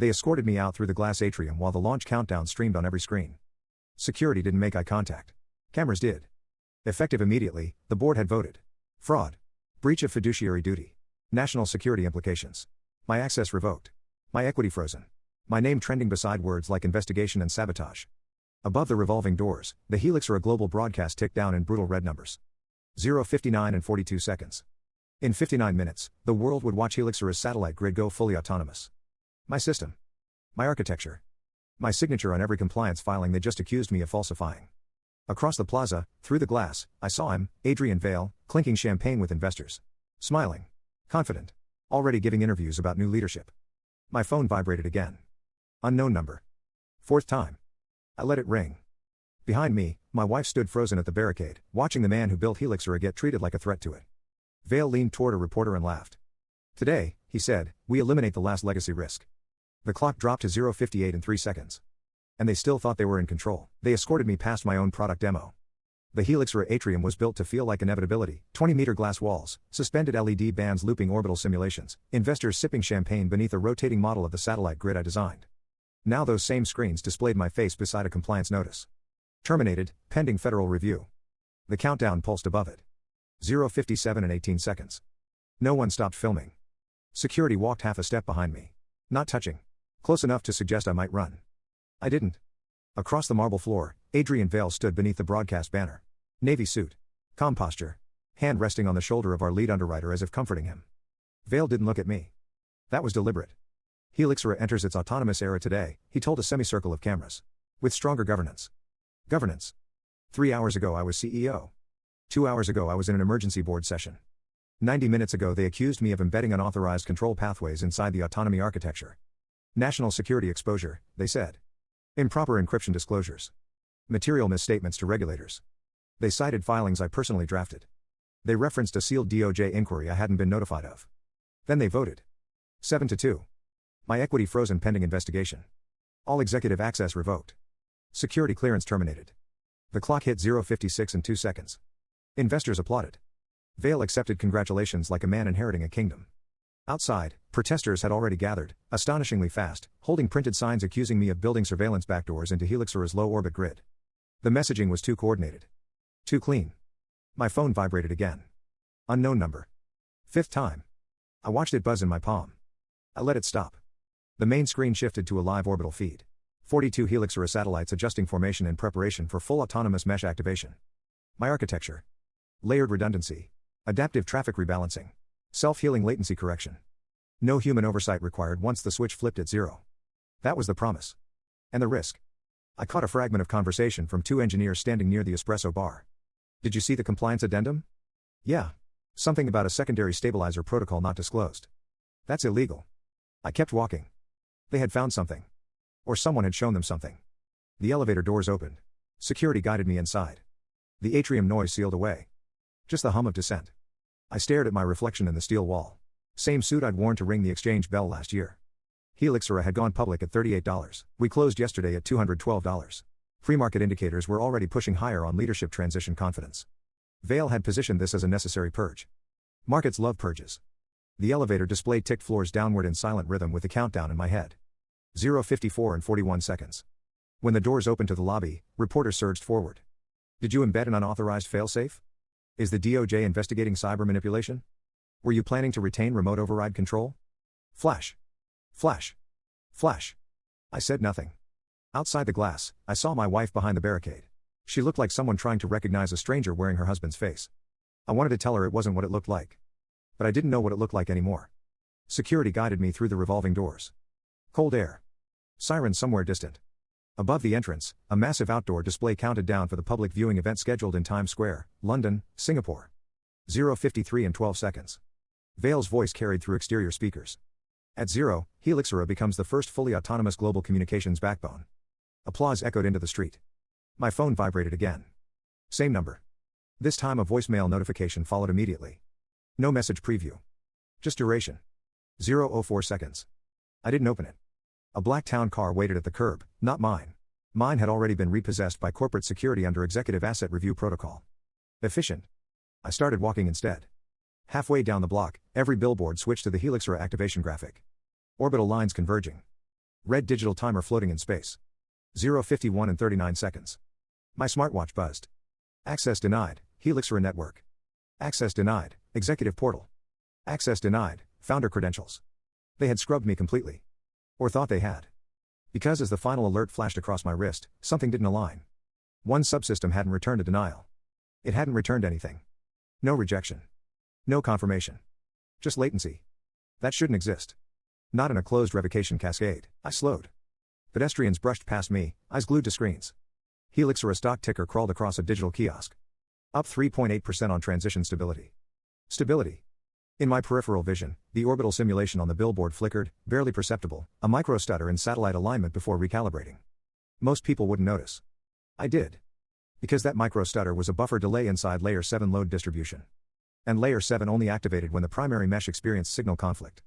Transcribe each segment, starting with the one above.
They escorted me out through the glass atrium while the launch countdown streamed on every screen. Security didn't make eye contact. Cameras did. Effective immediately, the board had voted. Fraud. Breach of fiduciary duty. National security implications. My access revoked. My equity frozen. My name trending beside words like investigation and sabotage. Above the revolving doors, the Helixora global broadcast ticked down in brutal red numbers. 0:59 and 42 seconds. In 59 minutes, the world would watch Helixora's satellite grid go fully autonomous. My system. My architecture. My signature on every compliance filing they just accused me of falsifying. Across the plaza, through the glass, I saw him, Adrian Vale, clinking champagne with investors. Smiling. Confident. Already giving interviews about new leadership. My phone vibrated again. Unknown number. Fourth time. I let it ring. Behind me, my wife stood frozen at the barricade, watching the man who built Helixora get treated like a threat to it. Vale leaned toward a reporter and laughed. Today, he said, we eliminate the last legacy risk. The clock dropped to 0:58 and 3 seconds. And they still thought they were in control. They escorted me past my own product demo. The Helixora atrium was built to feel like inevitability, 20-meter glass walls, suspended LED bands looping orbital simulations, investors sipping champagne beneath a rotating model of the satellite grid I designed. Now those same screens displayed my face beside a compliance notice. Terminated, pending federal review. The countdown pulsed above it. 0:57 and 18 seconds. No one stopped filming. Security walked half a step behind me. Not touching. Close enough to suggest I might run. I didn't. Across the marble floor, Adrian Vale stood beneath the broadcast banner. Navy suit. Calm posture. Hand resting on the shoulder of our lead underwriter as if comforting him. Vale didn't look at me. That was deliberate. Helixora enters its autonomous era today, he told a semicircle of cameras. With stronger governance. Governance. 3 hours ago I was CEO. 2 hours ago I was in an emergency board session. 90 minutes ago they accused me of embedding unauthorized control pathways inside the autonomy architecture. National security exposure, they said. Improper encryption disclosures. Material misstatements to regulators. They cited filings I personally drafted. They referenced a sealed DOJ inquiry I hadn't been notified of. Then they voted. 7-2. My equity frozen pending investigation. All executive access revoked. Security clearance terminated. The clock hit 0:56 and 2 seconds. Investors applauded. Vale accepted congratulations like a man inheriting a kingdom. Outside, protesters had already gathered, astonishingly fast, holding printed signs accusing me of building surveillance backdoors into Helixora's low-orbit grid. The messaging was too coordinated. Too clean. My phone vibrated again. Unknown number. Fifth time. I watched it buzz in my palm. I let it stop. The main screen shifted to a live orbital feed. 42 Helixora satellites adjusting formation in preparation for full autonomous mesh activation. My architecture. Layered redundancy. Adaptive traffic rebalancing. Self-healing latency correction. No human oversight required once the switch flipped at 0. That was the promise. And the risk. I caught a fragment of conversation from 2 engineers standing near the espresso bar. Did you see the compliance addendum? Yeah. Something about a secondary stabilizer protocol not disclosed. That's illegal. I kept walking. They had found something. Or someone had shown them something. The elevator doors opened. Security guided me inside. The atrium noise sealed away. Just the hum of descent. I stared at my reflection in the steel wall. Same suit I'd worn to ring the exchange bell last year. Helixora had gone public at $38. We closed yesterday at $212. Pre-market indicators were already pushing higher on leadership transition confidence. Vale had positioned this as a necessary purge. Markets love purges. The elevator display ticked floors downward in silent rhythm with the countdown in my head. 0:54 and 41 seconds. When the doors opened to the lobby, reporters surged forward. Did you embed an unauthorized failsafe? Is the DOJ investigating cyber manipulation? Were you planning to retain remote override control? Flash. Flash. Flash. I said nothing. Outside the glass, I saw my wife behind the barricade. She looked like someone trying to recognize a stranger wearing her husband's face. I wanted to tell her it wasn't what it looked like. But I didn't know what it looked like anymore. Security guided me through the revolving doors. Cold air. Sirens somewhere distant. Above the entrance, a massive outdoor display counted down for the public viewing event scheduled in Times Square, London, Singapore. 0:53 and 12 seconds. Vale's voice carried through exterior speakers. At 0, Helixora becomes the first fully autonomous global communications backbone. Applause echoed into the street. My phone vibrated again. Same number. This time a voicemail notification followed immediately. No message preview. Just duration. 0:04 seconds. I didn't open it. A black town car waited at the curb, not mine. Mine had already been repossessed by corporate security under Executive Asset Review Protocol. Efficient. I started walking instead. Halfway down the block, every billboard switched to the Helixora activation graphic. Orbital lines converging. Red digital timer floating in space. 0:51 and 39 seconds. My smartwatch buzzed. Access denied, Helixora network. Access denied, executive portal. Access denied, founder credentials. They had scrubbed me completely. Or thought they had. Because as the final alert flashed across my wrist, something didn't align. One subsystem hadn't returned a denial. It hadn't returned anything. No rejection. No confirmation. Just latency. That shouldn't exist. Not in a closed revocation cascade. I slowed. Pedestrians brushed past me, eyes glued to screens. Helixora stock ticker crawled across a digital kiosk. Up 3.8% on transition stability. Stability. In my peripheral vision, the orbital simulation on the billboard flickered, barely perceptible, a micro-stutter in satellite alignment before recalibrating. Most people wouldn't notice. I did. Because that micro-stutter was a buffer delay inside Layer 7 load distribution. And Layer 7 only activated when the primary mesh experienced signal conflict.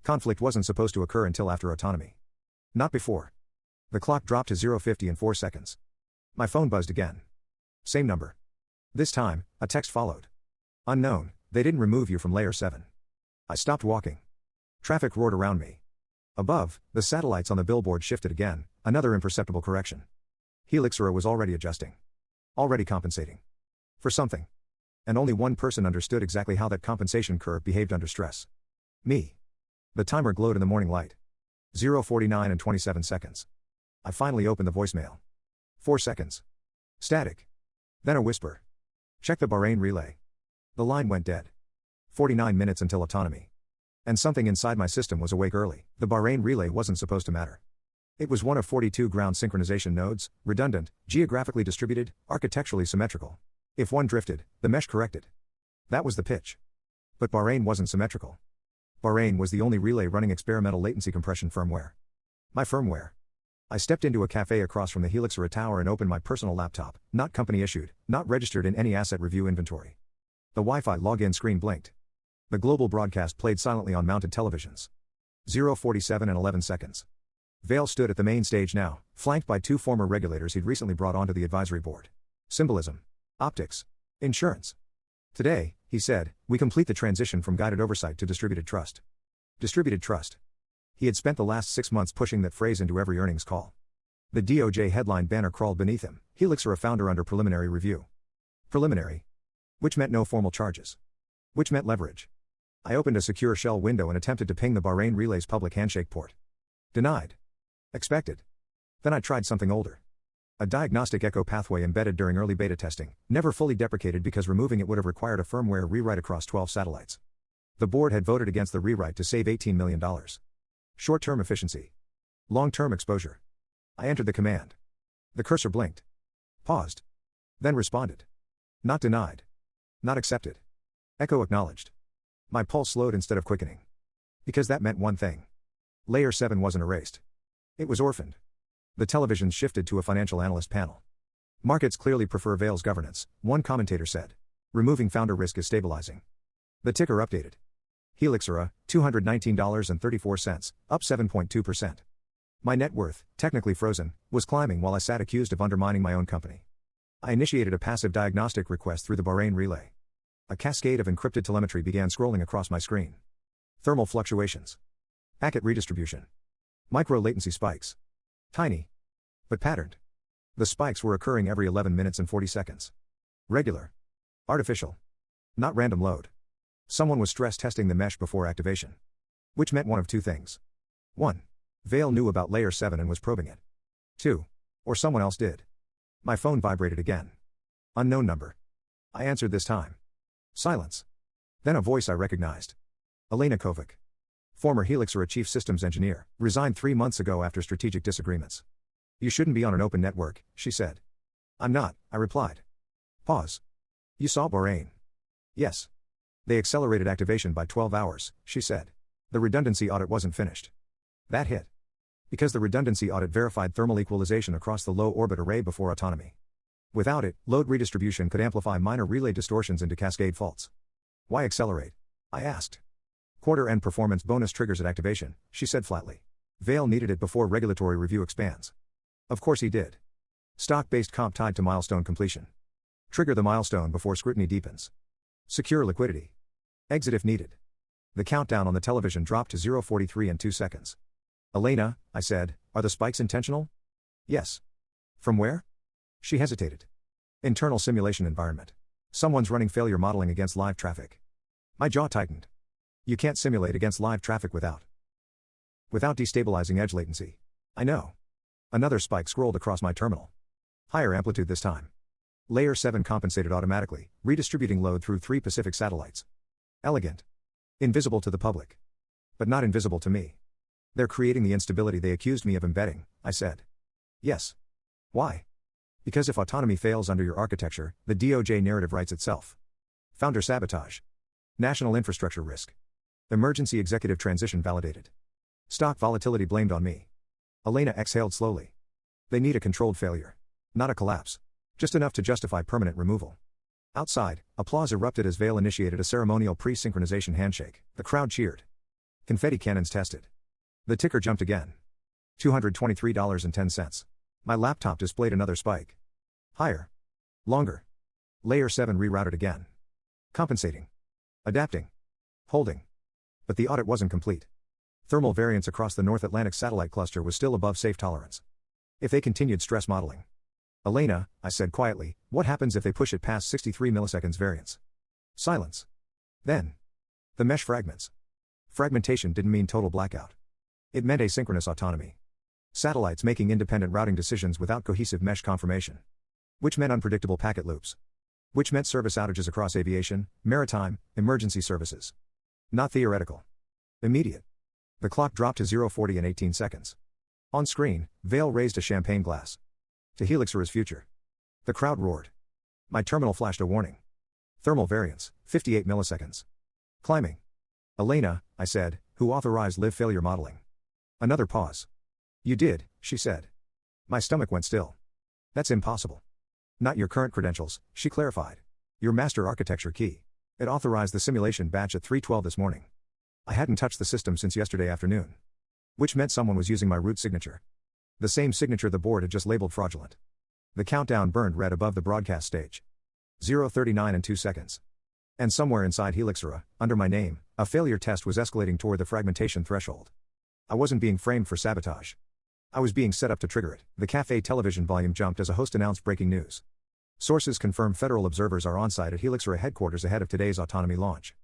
Conflict wasn't supposed to occur until after autonomy. Not before. The clock dropped to 0:50 in 4 seconds. My phone buzzed again. Same number. This time, a text followed. Unknown, they didn't remove you from Layer 7. I stopped walking. Traffic roared around me. Above, the satellites on the billboard shifted again, another imperceptible correction. Helixora was already adjusting. Already compensating. For something. And only one person understood exactly how that compensation curve behaved under stress. Me. The timer glowed in the morning light. 0:49 and 27 seconds. I finally opened the voicemail. 4 seconds. Static. Then a whisper. Check the Bahrain relay. The line went dead. 49 minutes until autonomy. And something inside my system was awake early. The Bahrain relay wasn't supposed to matter. It was one of 42 ground synchronization nodes, redundant, geographically distributed, architecturally symmetrical. If one drifted, the mesh corrected. That was the pitch. But Bahrain wasn't symmetrical. Bahrain was the only relay running experimental latency compression firmware. My firmware. I stepped into a cafe across from the Helixora tower and opened my personal laptop, not company issued, not registered in any asset review inventory. The Wi-Fi login screen blinked. The global broadcast played silently on mounted televisions. 0:47 and 11 seconds. Vale stood at the main stage now, flanked by 2 former regulators he'd recently brought onto the advisory board. Symbolism. Optics. Insurance. Today, he said, we complete the transition from guided oversight to distributed trust. Distributed trust. He had spent the last 6 months pushing that phrase into every earnings call. The DOJ headline banner crawled beneath him, Helixora founder under preliminary review. Preliminary. Which meant no formal charges. Which meant leverage. I opened a secure shell window and attempted to ping the Bahrain relay's public handshake port. Denied. Expected. Then I tried something older. A diagnostic echo pathway embedded during early beta testing, never fully deprecated because removing it would have required a firmware rewrite across 12 satellites. The board had voted against the rewrite to save $18 million. Short-term efficiency. Long-term exposure. I entered the command. The cursor blinked. Paused. Then responded. Not denied. Not accepted. Echo acknowledged. My pulse slowed instead of quickening. Because that meant one thing. Layer 7 wasn't erased. It was orphaned. The television shifted to a financial analyst panel. Markets clearly prefer Vale's governance, one commentator said. Removing founder risk is stabilizing. The ticker updated. Helixora, $219.34, up 7.2%. My net worth, technically frozen, was climbing while I sat accused of undermining my own company. I initiated a passive diagnostic request through the Bahrain relay. A cascade of encrypted telemetry began scrolling across my screen. Thermal fluctuations. Packet redistribution. Micro-latency spikes. Tiny. But patterned. The spikes were occurring every 11 minutes and 40 seconds. Regular. Artificial. Not random load. Someone was stress testing the mesh before activation. Which meant one of two things. 1. Vale knew about Layer 7 and was probing it. 2. Or someone else did. My phone vibrated again. Unknown number. I answered this time. Silence. Then a voice I recognized. Elena Kovac. Former Helixora chief systems engineer, resigned 3 months ago after strategic disagreements. You shouldn't be on an open network, she said. I'm not, I replied. Pause. You saw Bahrain? Yes. They accelerated activation by 12 hours, she said. The redundancy audit wasn't finished. That hit. Because the redundancy audit verified thermal equalization across the low orbit array before autonomy. Without it, load redistribution could amplify minor relay distortions into cascade faults. Why accelerate? I asked. Quarter-end performance bonus triggers at activation, she said flatly. Vale needed it before regulatory review expands. Of course he did. Stock-based comp tied to milestone completion. Trigger the milestone before scrutiny deepens. Secure liquidity. Exit if needed. The countdown on the television dropped to 0:43 and 2 seconds. Elena, I said, are the spikes intentional? Yes. From where? She hesitated. Internal simulation environment. Someone's running failure modeling against live traffic. My jaw tightened. You can't simulate against live traffic without destabilizing edge latency. I know. Another spike scrolled across my terminal. Higher amplitude this time. Layer 7 compensated automatically, redistributing load through 3 Pacific satellites. Elegant. Invisible to the public. But not invisible to me. They're creating the instability they accused me of embedding, I said. Yes. Why? Because if autonomy fails under your architecture, the DOJ narrative writes itself. Founder sabotage. National infrastructure risk. Emergency executive transition validated. Stock volatility blamed on me. Elena exhaled slowly. They need a controlled failure. Not a collapse. Just enough to justify permanent removal. Outside, applause erupted as Vail initiated a ceremonial pre-synchronization handshake. The crowd cheered. Confetti cannons tested. The ticker jumped again. $223.10. My laptop displayed another spike. Higher. Longer. Layer 7 rerouted again. Compensating. Adapting. Holding. But the audit wasn't complete. Thermal variance across the North Atlantic satellite cluster was still above safe tolerance. If they continued stress modeling. Elena, I said quietly, what happens if they push it past 63 milliseconds variance? Silence. Then. The mesh fragments. Fragmentation didn't mean total blackout. It meant asynchronous autonomy. Satellites making independent routing decisions without cohesive mesh confirmation. Which meant unpredictable packet loops. Which meant service outages across aviation, maritime, emergency services. Not theoretical. Immediate. The clock dropped to 0:40 in 18 seconds. On screen, Vail raised a champagne glass. To Helixora's future. The crowd roared. My terminal flashed a warning. Thermal variance, 58 milliseconds. Climbing. Elena, I said, who authorized live failure modeling. Another pause. You did, she said. My stomach went still. That's impossible. Not your current credentials, she clarified. Your master architecture key. It authorized the simulation batch at 3:12 this morning. I hadn't touched the system since yesterday afternoon. Which meant someone was using my root signature. The same signature the board had just labeled fraudulent. The countdown burned red above the broadcast stage. 0:39 and 2 seconds. And somewhere inside Helixora, under my name, a failure test was escalating toward the fragmentation threshold. I wasn't being framed for sabotage. I was being set up to trigger it. The cafe television volume jumped as a host announced breaking news. Sources confirm federal observers are on site at Helixora headquarters ahead of today's autonomy launch.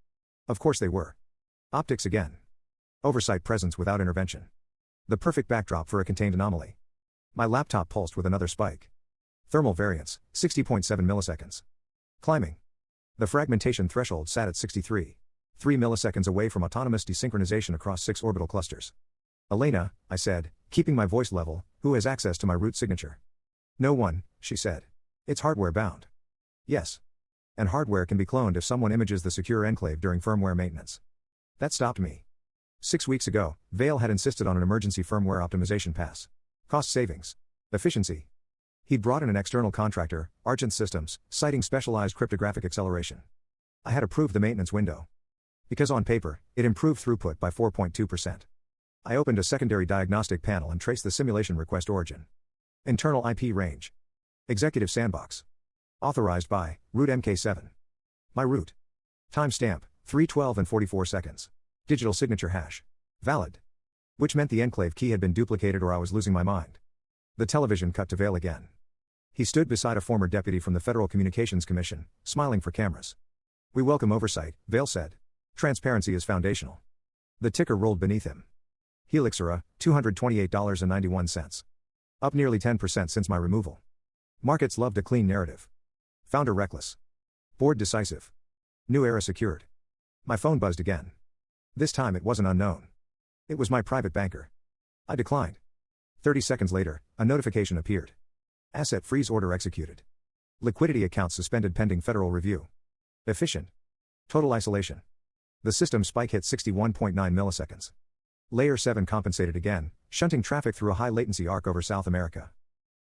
Of course they were. Optics again. Oversight presence without intervention. The perfect backdrop for a contained anomaly. My laptop pulsed with another spike. Thermal variance, 60.7 milliseconds. Climbing. The fragmentation threshold sat at 63. 3 milliseconds away from autonomous desynchronization across 6 orbital clusters. Elena, I said, keeping my voice level, who has access to my root signature? No one, she said. It's hardware bound. Yes. And hardware can be cloned if someone images the secure enclave during firmware maintenance. That stopped me. 6 weeks ago, Vail had insisted on an emergency firmware optimization pass. Cost savings. Efficiency. He'd brought in an external contractor, Argent Systems, citing specialized cryptographic acceleration. I had approved the maintenance window. Because on paper, it improved throughput by 4.2%. I opened a secondary diagnostic panel and traced the simulation request origin. Internal IP range. Executive sandbox. Authorized by, root MK7. My root. Timestamp, 3:12 and 44 seconds. Digital signature hash. Valid. Which meant the enclave key had been duplicated or I was losing my mind. The television cut to Vail again. He stood beside a former deputy from the Federal Communications Commission, smiling for cameras. We welcome oversight, Vail said. Transparency is foundational. The ticker rolled beneath him. Helixora, $228.91. Up nearly 10% since my removal. Markets loved a clean narrative. Founder reckless. Board decisive. New era secured. My phone buzzed again. This time it wasn't unknown. It was my private banker. I declined. 30 seconds later, a notification appeared. Asset freeze order executed. Liquidity account suspended pending federal review. Efficient. Total isolation. The system spike hit 61.9 milliseconds. Layer 7 compensated again, shunting traffic through a high latency arc over South America.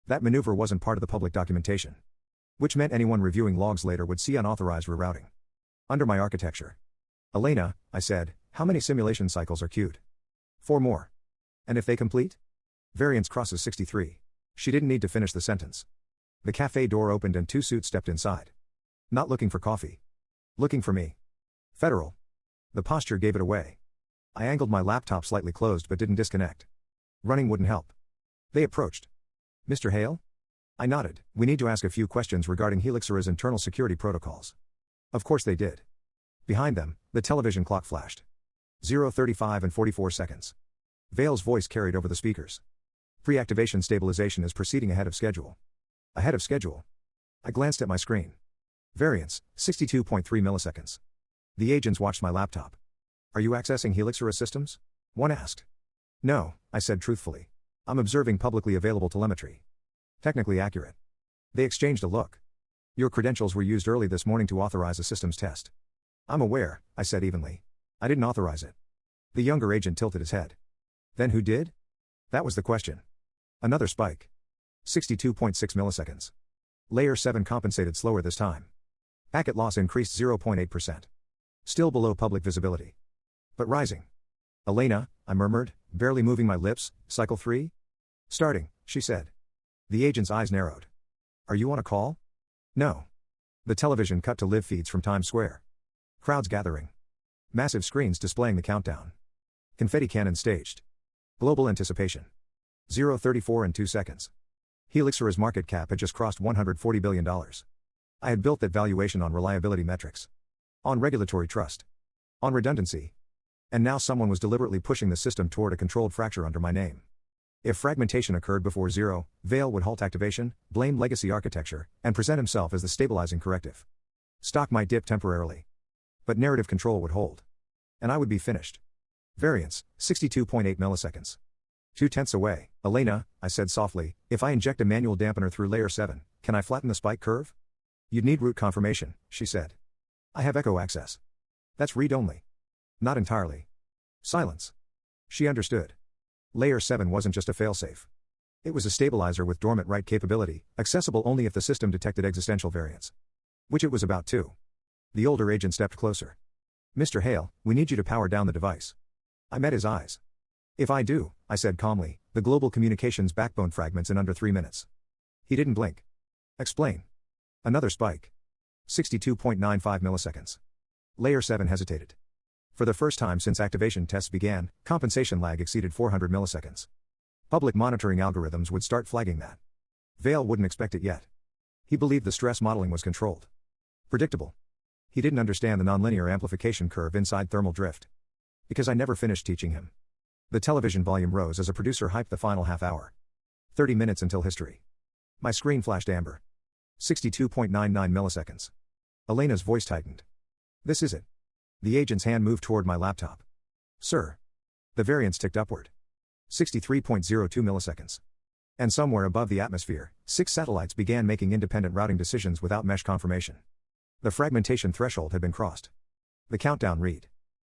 That maneuver wasn't part of the public documentation. Which meant anyone reviewing logs later would see unauthorized rerouting. Under my architecture. Elena, I said, how many simulation cycles are queued? 4 more. And if they complete? Variance crosses 63. She didn't need to finish the sentence. The cafe door opened and 2 suits stepped inside. Not looking for coffee. Looking for me. Federal. The posture gave it away. I angled my laptop slightly closed but didn't disconnect. Running wouldn't help. They approached. Mr. Hale? I nodded. We need to ask a few questions regarding Helixora's internal security protocols. Of course they did. Behind them, the television clock flashed. 0:35 and 44 seconds. Vale's voice carried over the speakers. Pre-activation stabilization is proceeding ahead of schedule. Ahead of schedule? I glanced at my screen. Variance, 62.3 milliseconds. The agents watched my laptop. Are you accessing Helixora systems? One asked. No, I said truthfully. I'm observing publicly available telemetry. Technically accurate. They exchanged a look. Your credentials were used early this morning to authorize a systems test. I'm aware, I said evenly. I didn't authorize it. The younger agent tilted his head. Then who did? That was the question. Another spike. 62.6 milliseconds. Layer 7 compensated slower this time. Packet loss increased 0.8%. Still below public visibility. But rising. Elena, I murmured, barely moving my lips, cycle 3? Starting, she said. The agent's eyes narrowed. Are you on a call? No. The television cut to live feeds from Times Square. Crowds gathering. Massive screens displaying the countdown. Confetti cannons staged. Global anticipation. 0:34 and 2 seconds. Helixora's market cap had just crossed $140 billion. I had built that valuation on reliability metrics. On regulatory trust. On redundancy. And now someone was deliberately pushing the system toward a controlled fracture under my name. If fragmentation occurred before 0, Vale would halt activation, blame legacy architecture, and present himself as the stabilizing corrective. Stock might dip temporarily. But narrative control would hold. And I would be finished. Variance, 62.8 milliseconds. 0.2 away. Elena, I said softly, if I inject a manual dampener through layer 7, can I flatten the spike curve? You'd need root confirmation, she said. I have echo access. That's read-only. Not entirely. Silence. She understood. Layer 7 wasn't just a failsafe. It was a stabilizer with dormant write capability, accessible only if the system detected existential variance. Which it was about to. The older agent stepped closer. Mr. Hale, we need you to power down the device. I met his eyes. If I do, I said calmly, the global communications backbone fragments in under 3 minutes. He didn't blink. Explain. Another spike. 62.95 milliseconds. Layer 7 hesitated. For the first time since activation tests began, compensation lag exceeded 400 milliseconds. Public monitoring algorithms would start flagging that. Vale wouldn't expect it yet. He believed the stress modeling was controlled. Predictable. He didn't understand the nonlinear amplification curve inside thermal drift. Because I never finished teaching him. The television volume rose as a producer hyped the final half hour. 30 minutes until history. My screen flashed amber. 62.99 milliseconds. Elena's voice tightened. This is it. The agent's hand moved toward my laptop. Sir. The variance ticked upward. 63.02 milliseconds. And somewhere above the atmosphere, 6 satellites began making independent routing decisions without mesh confirmation. The fragmentation threshold had been crossed. The countdown read.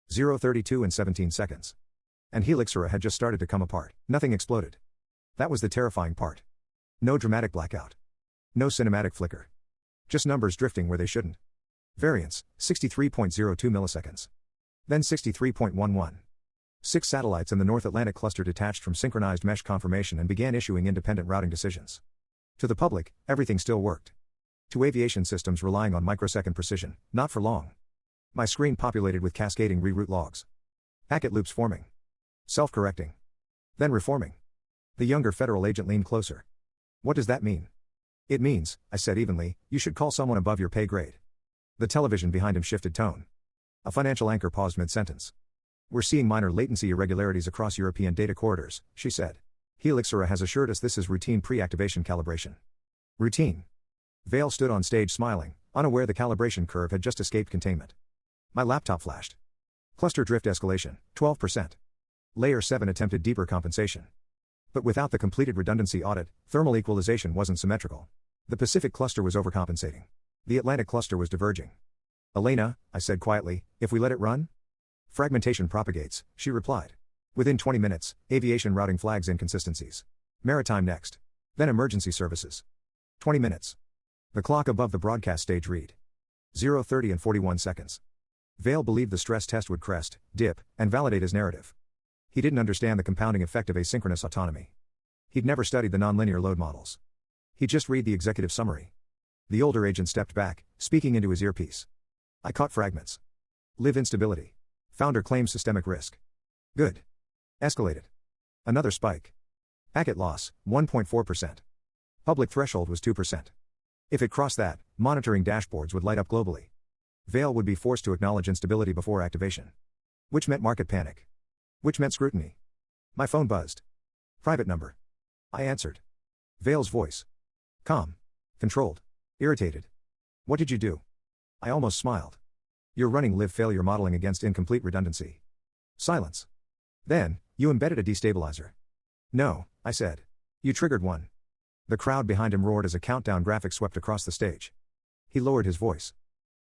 0:32 and 17 seconds. And Helixora had just started to come apart. Nothing exploded. That was the terrifying part. No dramatic blackout. No cinematic flicker. Just numbers drifting where they shouldn't. Variance, 63.02 milliseconds. Then 63.11. 6 satellites in the North Atlantic cluster detached from synchronized mesh confirmation and began issuing independent routing decisions. To the public, everything still worked. To aviation systems relying on microsecond precision, not for long. My screen populated with cascading reroute logs. Packet loops forming. Self-correcting. Then reforming. The younger federal agent leaned closer. What does that mean? It means, I said evenly, you should call someone above your pay grade. The television behind him shifted tone. A financial anchor paused mid-sentence. We're seeing minor latency irregularities across European data corridors, she said. Helixora has assured us this is routine pre-activation calibration. Routine. Vale stood on stage smiling, unaware the calibration curve had just escaped containment. My laptop flashed. Cluster drift escalation, 12%. Layer 7 attempted deeper compensation. But without the completed redundancy audit, thermal equalization wasn't symmetrical. The Pacific cluster was overcompensating. The Atlantic cluster was diverging. Elena, I said quietly, if we let it run? Fragmentation propagates, she replied. Within 20 minutes, aviation routing flags inconsistencies. Maritime next. Then emergency services. 20 minutes. The clock above the broadcast stage read. 0:30 and 41 seconds. Vale believed the stress test would crest, dip, and validate his narrative. He didn't understand the compounding effect of asynchronous autonomy. He'd never studied the nonlinear load models. He'd just read the executive summary. The older agent stepped back, speaking into his earpiece. I caught fragments. Live instability. Founder claims systemic risk. Good. Escalated. Another spike. Packet loss, 1.4%. Public threshold was 2%. If it crossed that, monitoring dashboards would light up globally. Vail would be forced to acknowledge instability before activation. Which meant market panic. Which meant scrutiny. My phone buzzed. Private number. I answered. Vail's voice. Calm. Controlled. Irritated. What did you do? I almost smiled. You're running live failure modeling against incomplete redundancy. Silence. Then, you embedded a destabilizer. No, I said. You triggered one. The crowd behind him roared as a countdown graphic swept across the stage. He lowered his voice.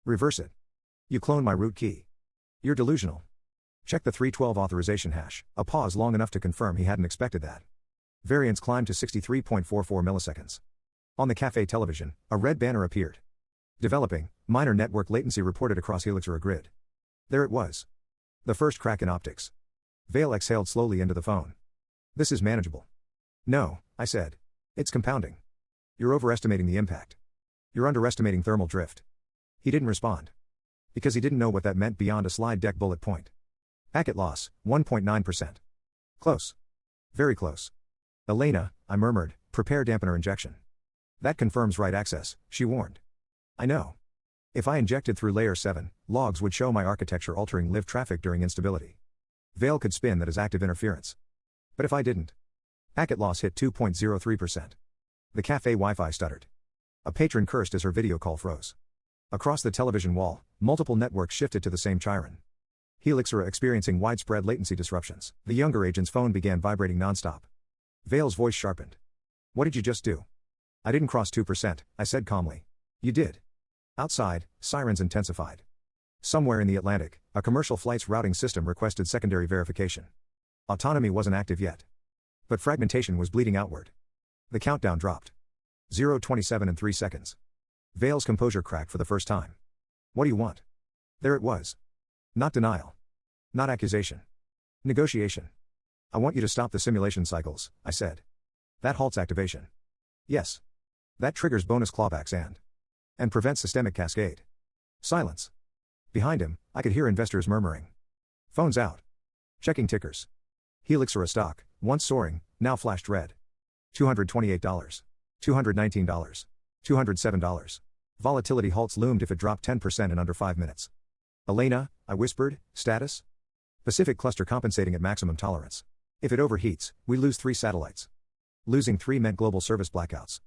Reverse it. You cloned my root key. You're delusional. Check the 312 authorization hash. A pause long enough to confirm he hadn't expected that. Variance climbed to 63.44 milliseconds. On the cafe television, a red banner appeared. Developing, minor network latency reported across Helixora grid. There it was. The first crack in optics. Vail exhaled slowly into the phone. This is manageable. No, I said. It's compounding. You're overestimating the impact. You're underestimating thermal drift. He didn't respond. Because he didn't know what that meant beyond a slide deck bullet point. Packet loss, 1.9%. Close. Very close. Elena, I murmured, prepare dampener injection. That confirms write access, she warned. I know. If I injected through layer 7, logs would show my architecture altering live traffic during instability. Vail could spin that as active interference. But if I didn't? Packet loss hit 2.03%. The cafe Wi-Fi stuttered. A patron cursed as her video call froze. Across the television wall, multiple networks shifted to the same chiron. Helixora experiencing widespread latency disruptions. The younger agent's phone began vibrating nonstop. Vail's voice sharpened. What did you just do? I didn't cross 2%, I said calmly. You did. Outside, sirens intensified. Somewhere in the Atlantic, a commercial flight's routing system requested secondary verification. Autonomy wasn't active yet. But fragmentation was bleeding outward. The countdown dropped. 0:27 and 3 seconds. Vail's composure cracked for the first time. What do you want? There it was. Not denial. Not accusation. Negotiation. I want you to stop the simulation cycles, I said. That halts activation. Yes. That triggers bonus clawbacks and prevents systemic cascade. Silence. Behind him, I could hear investors murmuring. Phones out. Checking tickers. Helixora stock, once soaring, now flashed red. $228. $219. $207. Volatility halts loomed if it dropped 10% in under 5 minutes. Elena, I whispered, status? Pacific cluster compensating at maximum tolerance. If it overheats, we lose 3 satellites. Losing 3 meant global service blackouts.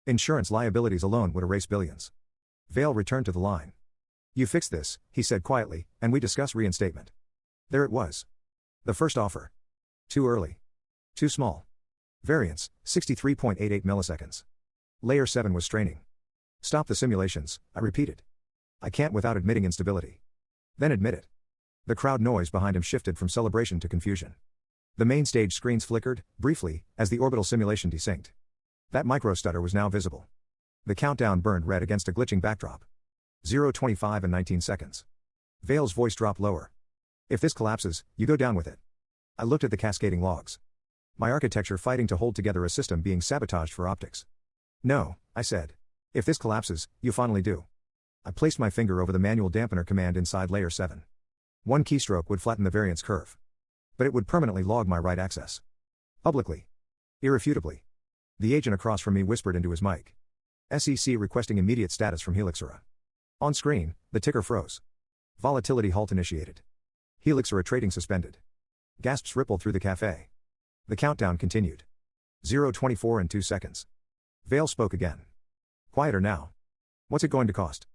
Insurance liabilities alone would erase billions. Vail returned to the line. You fix this, he said quietly, and we discuss reinstatement. There it was. The first offer. Too early. Too small. Variance, 63.88 milliseconds. Layer 7 was straining. Stop the simulations, I repeated. I can't without admitting instability. Then admit it. The crowd noise behind him shifted from celebration to confusion. The main stage screens flickered, briefly, as the orbital simulation desynced. That micro-stutter was now visible. The countdown burned red against a glitching backdrop. 0:25 and 19 seconds. Vail's voice dropped lower. If this collapses, you go down with it. I looked at the cascading logs. My architecture fighting to hold together a system being sabotaged for optics. No, I said. If this collapses, you finally do. I placed my finger over the manual dampener command inside layer 7. One keystroke would flatten the variance curve. But it would permanently log my write access. Publicly. Irrefutably. The agent across from me whispered into his mic. SEC requesting immediate status from Helixora. On screen, the ticker froze. Volatility halt initiated. Helixora trading suspended. Gasps rippled through the cafe. The countdown continued. 0:24 and 2 seconds. Vail spoke again. Quieter now. What's it going to cost?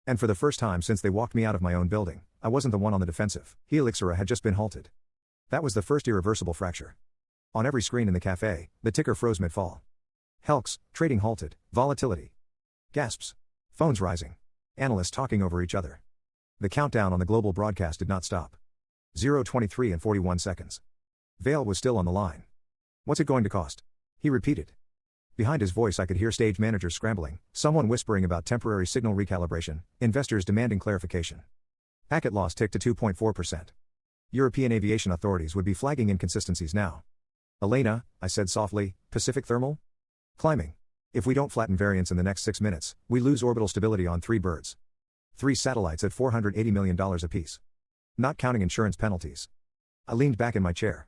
And for the first time since they walked me out of my own building, I wasn't the one on the defensive. Helixora had just been halted. That was the first irreversible fracture. On every screen in the cafe, the ticker froze mid-fall. Helix, trading halted, volatility. Gasps. Phones rising. Analysts talking over each other. The countdown on the global broadcast did not stop. 0:23 and 41 seconds. Vail was still on the line. What's it going to cost? He repeated. Behind his voice I could hear stage managers scrambling, someone whispering about temporary signal recalibration, investors demanding clarification. Packet loss ticked to 2.4%. European aviation authorities would be flagging inconsistencies now. Elena, I said softly, Pacific thermal? Climbing. If we don't flatten variance in the next 6 minutes, we lose orbital stability on 3 birds. 3 satellites at $480 million apiece. Not counting insurance penalties. I leaned back in my chair.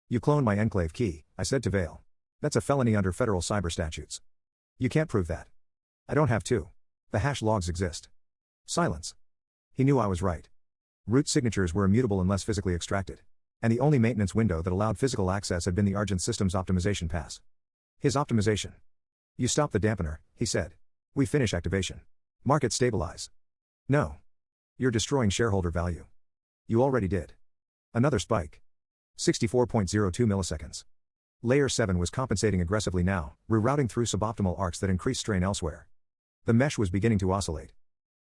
You cloned my enclave key, I said to Vail. That's a felony under federal cyber statutes. You can't prove that. I don't have to. The hash logs exist. Silence. He knew I was right. Root signatures were immutable unless physically extracted. And the only maintenance window that allowed physical access had been the Argent Systems optimization pass. His optimization. You stop the dampener, he said. We finish activation. Market stabilize. No. You're destroying shareholder value. You already did. Another spike. 64.02 milliseconds. Layer 7 was compensating aggressively now, rerouting through suboptimal arcs that increased strain elsewhere. The mesh was beginning to oscillate.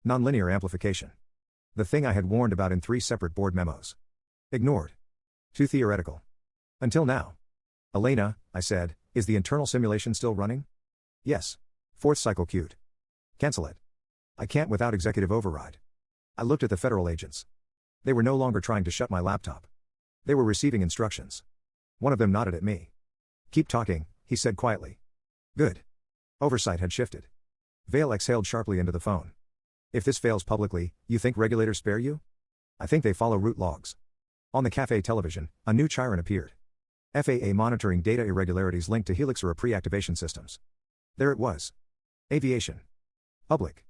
Nonlinear amplification. The thing I had warned about in 3 separate board memos. Ignored. Too theoretical. Until now. Elena, I said, is the internal simulation still running? Yes. 4th cycle queued. Cancel it. I can't without executive override. I looked at the federal agents. They were no longer trying to shut my laptop. They were receiving instructions. One of them nodded at me. Keep talking, he said quietly. Good. Oversight had shifted. Vale exhaled sharply into the phone. If this fails publicly, you think regulators spare you? I think they follow root logs. On the cafe television, a new chyron appeared. FAA monitoring data irregularities linked to Helixora pre-activation systems. There it was. Aviation. Public.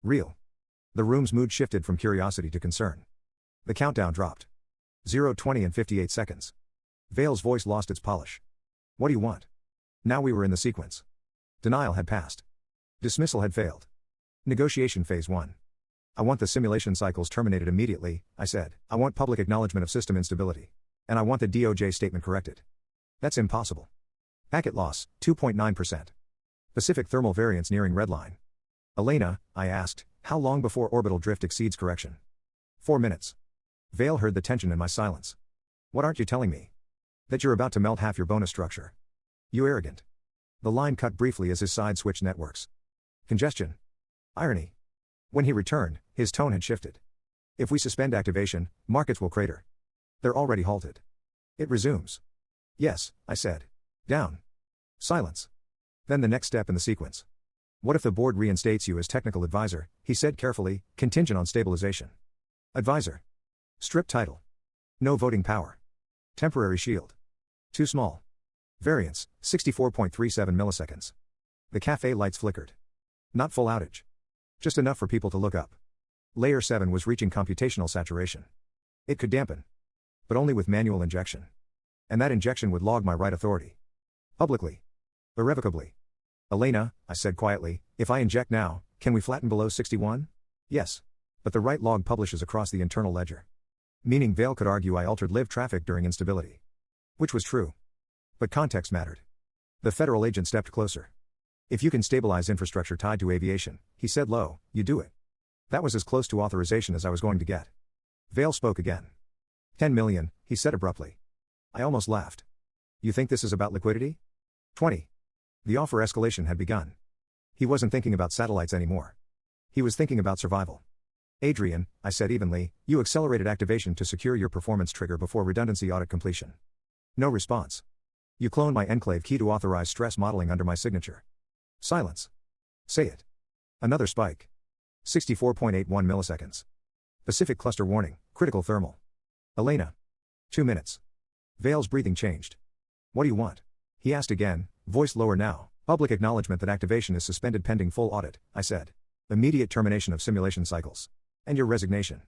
Real. The room's mood shifted from curiosity to concern. The countdown dropped. 0:20 and 58 seconds. Vale's voice lost its polish. What do you want? Now we were in the sequence. Denial had passed. Dismissal had failed. Negotiation phase 1. I want the simulation cycles terminated immediately, I said. I want public acknowledgement of system instability. And I want the DOJ statement corrected. That's impossible. Packet loss, 2.9%. Pacific thermal variance nearing redline. Elena, I asked, how long before orbital drift exceeds correction? 4 minutes. Vale heard the tension in my silence. What aren't you telling me? That you're about to melt half your bonus structure. You arrogant. The line cut briefly as his side switched networks. Congestion. Irony. When he returned, his tone had shifted. If we suspend activation, markets will crater. They're already halted. It resumes. Yes, I said. Down. Silence. Then the next step in the sequence. What if the board reinstates you as technical advisor, he said carefully, contingent on stabilization. Advisor. Strip title. No voting power. Temporary shield. Too small. Variance, 64.37 milliseconds. The cafe lights flickered. Not full outage. Just enough for people to look up. Layer 7 was reaching computational saturation. It could dampen. But only with manual injection. And that injection would log my write authority. Publicly. Irrevocably. Elena, I said quietly, if I inject now, can we flatten below 61? Yes. But the write log publishes across the internal ledger. Meaning Vale could argue I altered live traffic during instability. Which was true. But context mattered. The federal agent stepped closer. If you can stabilize infrastructure tied to aviation, he said low, you do it. That was as close to authorization as I was going to get. Vale spoke again. 10 million, he said abruptly. I almost laughed. You think this is about liquidity? 20. The offer escalation had begun. He wasn't thinking about satellites anymore. He was thinking about survival. Adrian, I said evenly, you accelerated activation to secure your performance trigger before redundancy audit completion. No response. You cloned my enclave key to authorize stress modeling under my signature. Silence. Say it. Another spike. 64.81 milliseconds. Pacific cluster warning, critical thermal. Elena. 2 minutes. Vale's breathing changed. What do you want? He asked again, voice lower now. Public acknowledgement that activation is suspended pending full audit, I said. Immediate termination of simulation cycles. And your resignation.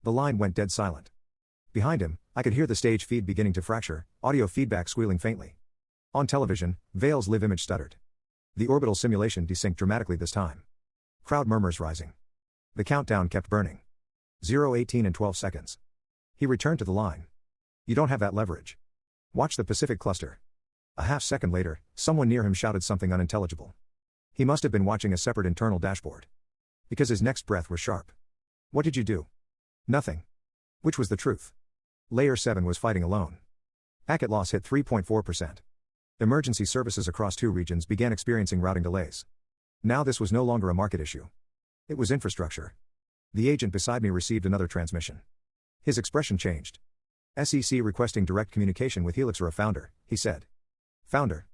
The line went dead silent. Behind him, I could hear the stage feed beginning to fracture, audio feedback squealing faintly. On television, Vale's live image stuttered. The orbital simulation desynced dramatically this time. Crowd murmurs rising. The countdown kept burning. 0:18 and 12 seconds. He returned to the line. You don't have that leverage. Watch the Pacific cluster. A half second later, someone near him shouted something unintelligible. He must have been watching a separate internal dashboard. Because his next breath was sharp. What did you do? Nothing. Which was the truth. Layer 7 was fighting alone. Packet loss hit 3.4%. Emergency services across 2 regions began experiencing routing delays. Now this was no longer a market issue. It was infrastructure. The agent beside me received another transmission. His expression changed. SEC requesting direct communication with Helixora founder, he said. Founder.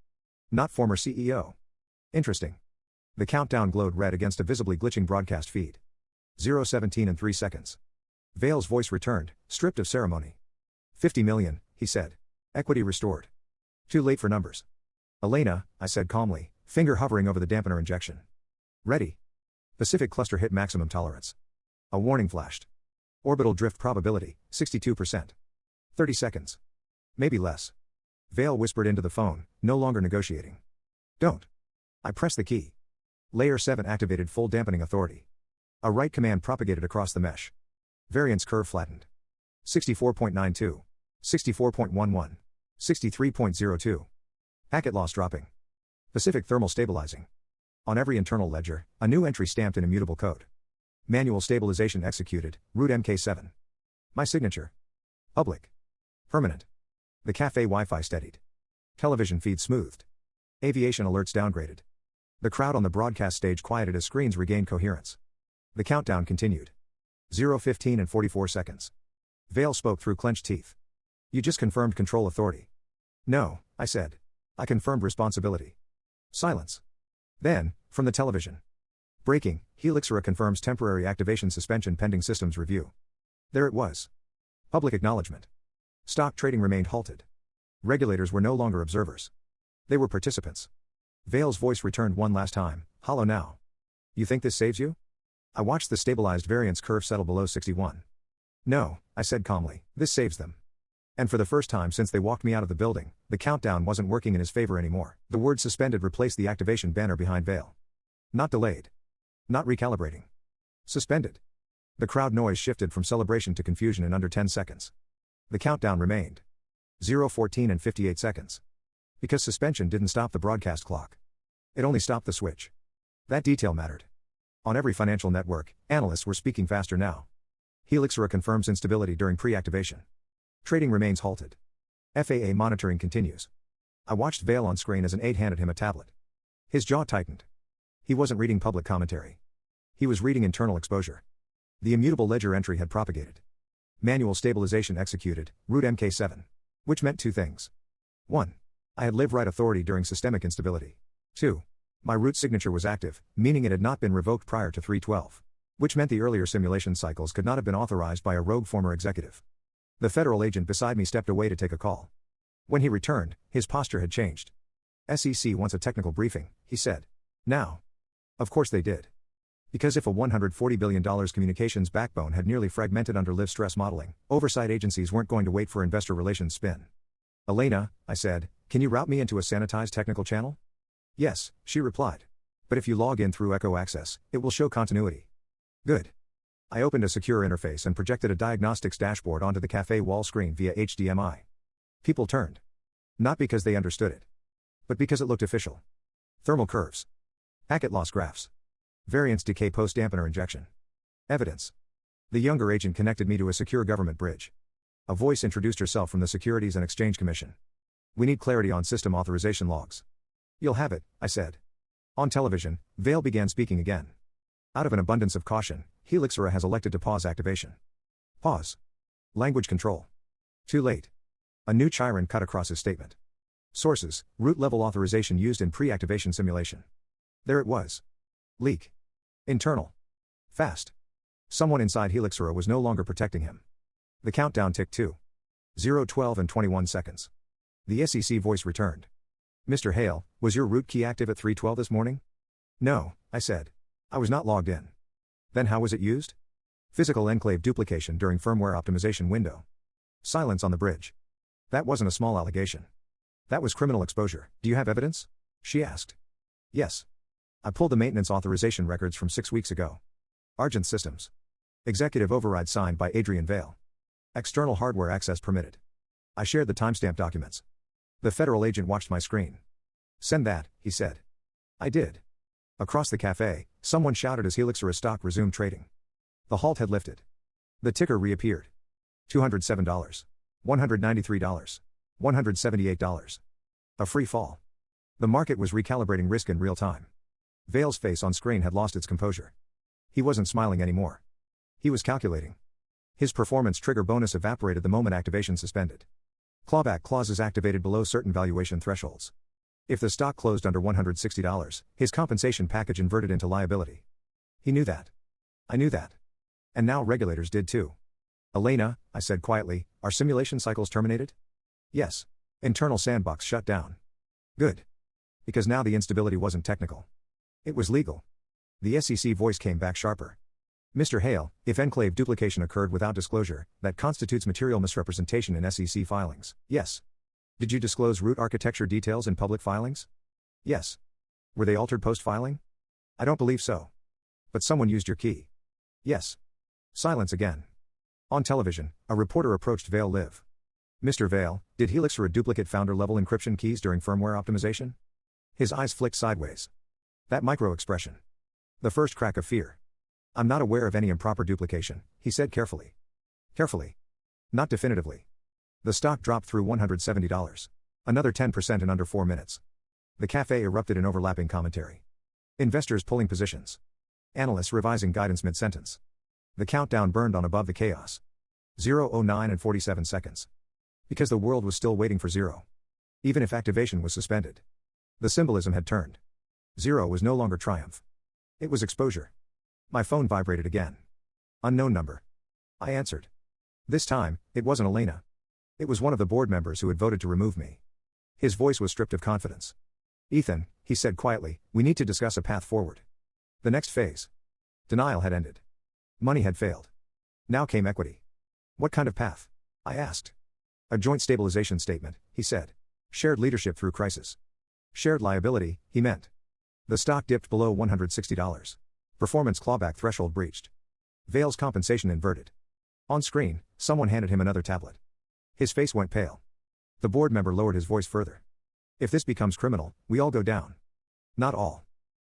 Not former CEO. Interesting. The countdown glowed red against a visibly glitching broadcast feed. 0:17 and 3 seconds. Vale's voice returned, stripped of ceremony. 50 million, he said. Equity restored. Too late for numbers. Elena, I said calmly, finger hovering over the dampener injection. Ready. Pacific cluster hit maximum tolerance. A warning flashed. Orbital drift probability, 62%. 30 seconds. Maybe less. Vale whispered into the phone, no longer negotiating. Don't. I pressed the key. Layer 7 activated full dampening authority. A write command propagated across the mesh. Variance curve flattened. 64.92. 64.11. 63.02. Packet loss dropping. Pacific thermal stabilizing. On every internal ledger, a new entry stamped in immutable code. Manual stabilization executed, root MK7. My signature. Public. Permanent. The cafe Wi-Fi steadied. Television feed smoothed. Aviation alerts downgraded. The crowd on the broadcast stage quieted as screens regained coherence. The countdown continued. 0:15 and 44 seconds. Vale spoke through clenched teeth. You just confirmed control authority. No, I said. I confirmed responsibility. Silence. Then, from the television. Breaking, Helixora confirms temporary activation suspension pending systems review. There it was. Public acknowledgement. Stock trading remained halted. Regulators were no longer observers. They were participants. Vale's voice returned one last time, hollow now. You think this saves you? I watched the stabilized variance curve settle below 61. No, I said calmly, this saves them. And for the first time since they walked me out of the building, the countdown wasn't working in his favor anymore. The word suspended replaced the activation banner behind Vale. Not delayed. Not recalibrating. Suspended. The crowd noise shifted from celebration to confusion in under 10 seconds. The countdown remained. 0:14 and 58 seconds. Because suspension didn't stop the broadcast clock. It only stopped the switch. That detail mattered. On every financial network, analysts were speaking faster now. Helixora confirms instability during pre-activation. Trading remains halted. FAA monitoring continues. I watched Vale on screen as an aide handed him a tablet. His jaw tightened. He wasn't reading public commentary. He was reading internal exposure. The immutable ledger entry had propagated. Manual stabilization executed, root MK7. Which meant two things. 1. I had live-right authority during systemic instability. 2. My root signature was active, meaning it had not been revoked prior to 312. Which meant the earlier simulation cycles could not have been authorized by a rogue former executive. The federal agent beside me stepped away to take a call. When he returned, his posture had changed. SEC wants a technical briefing, he said. Now. Of course they did. Because if a $140 billion communications backbone had nearly fragmented under live stress modeling, oversight agencies weren't going to wait for investor relations spin. Elena, I said, can you route me into a sanitized technical channel? Yes, she replied. But if you log in through Echo Access, it will show continuity. Good. I opened a secure interface and projected a diagnostics dashboard onto the cafe wall screen via HDMI. People turned. Not because they understood it. But because it looked official. Thermal curves. Packet loss graphs. Variance decay post-dampener injection. Evidence. The younger agent connected me to a secure government bridge. A voice introduced herself from the Securities and Exchange Commission. We need clarity on system authorization logs. You'll have it, I said. On television, Vale began speaking again. Out of an abundance of caution, Helixora has elected to pause activation. Pause. Language control. Too late. A new chiron cut across his statement. Sources, root-level authorization used in pre-activation simulation. There it was. Leak. Internal. Fast. Someone inside Helixora was no longer protecting him. The countdown ticked too. 0:12 and 21 seconds. The SEC voice returned. Mr. Hale, was your root key active at 3:12 this morning? No, I said. I was not logged in. Then how was it used? Physical enclave duplication during firmware optimization window. Silence on the bridge. That wasn't a small allegation. That was criminal exposure. Do you have evidence? She asked. Yes. I pulled the maintenance authorization records from 6 weeks ago. Argent Systems. Executive override signed by Adrian Vale. External hardware access permitted. I shared the timestamp documents. The federal agent watched my screen. Send that, he said. I did. Across the cafe, someone shouted as Helixora stock resumed trading. The halt had lifted. The ticker reappeared. $207. $193. $178. A free fall. The market was recalibrating risk in real time. Vale's face on screen had lost its composure. He wasn't smiling anymore. He was calculating. His performance trigger bonus evaporated the moment activation suspended. Clawback clauses activated below certain valuation thresholds. If the stock closed under $160, his compensation package inverted into liability. He knew that. I knew that. And now regulators did too. Elena, I said quietly, are simulation cycles terminated? Yes. Internal sandbox shut down. Good. Because now the instability wasn't technical. It was legal. The SEC voice came back sharper. Mr. Hale, if enclave duplication occurred without disclosure, that constitutes material misrepresentation in SEC filings. Yes. Did you disclose root architecture details in public filings? Yes. Were they altered post-filing? I don't believe so. But someone used your key. Yes. Silence again. On television, a reporter approached Vail Live. Mr. Vail, did Helixora duplicate founder-level encryption keys during firmware optimization? His eyes flicked sideways. That micro-expression. The first crack of fear. I'm not aware of any improper duplication, he said carefully. Carefully. Not definitively. The stock dropped through $170. Another 10% in under 4 minutes. The cafe erupted in overlapping commentary. Investors pulling positions. Analysts revising guidance mid-sentence. The countdown burned on above the chaos. 0:09 and 47 seconds. Because the world was still waiting for 0. Even if activation was suspended. The symbolism had turned. 0 was no longer triumph. It was exposure. My phone vibrated again. Unknown number. I answered. This time, it wasn't Elena. It was one of the board members who had voted to remove me. His voice was stripped of confidence. Ethan, he said quietly, we need to discuss a path forward. The next phase. Denial had ended. Money had failed. Now came equity. What kind of path? I asked. A joint stabilization statement, he said. Shared leadership through crisis. Shared liability, he meant. The stock dipped below $160. Performance clawback threshold breached. Vail's compensation inverted. On screen, someone handed him another tablet. His face went pale. The board member lowered his voice further. If this becomes criminal, we all go down. Not all.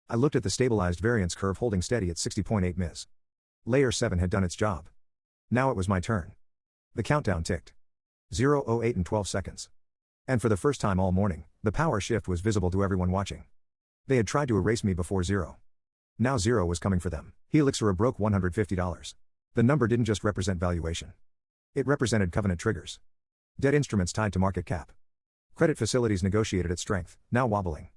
I looked at the stabilized variance curve holding steady at 60.8 ms. Layer 7 had done its job. Now it was my turn. The countdown ticked. 0:08 and 12 seconds. And for the first time all morning, the power shift was visible to everyone watching. They had tried to erase me before 0. Now 0 was coming for them. Helixora broke $150. The number didn't just represent valuation. It represented covenant triggers. Debt instruments tied to market cap. Credit facilities negotiated at strength, now wobbling.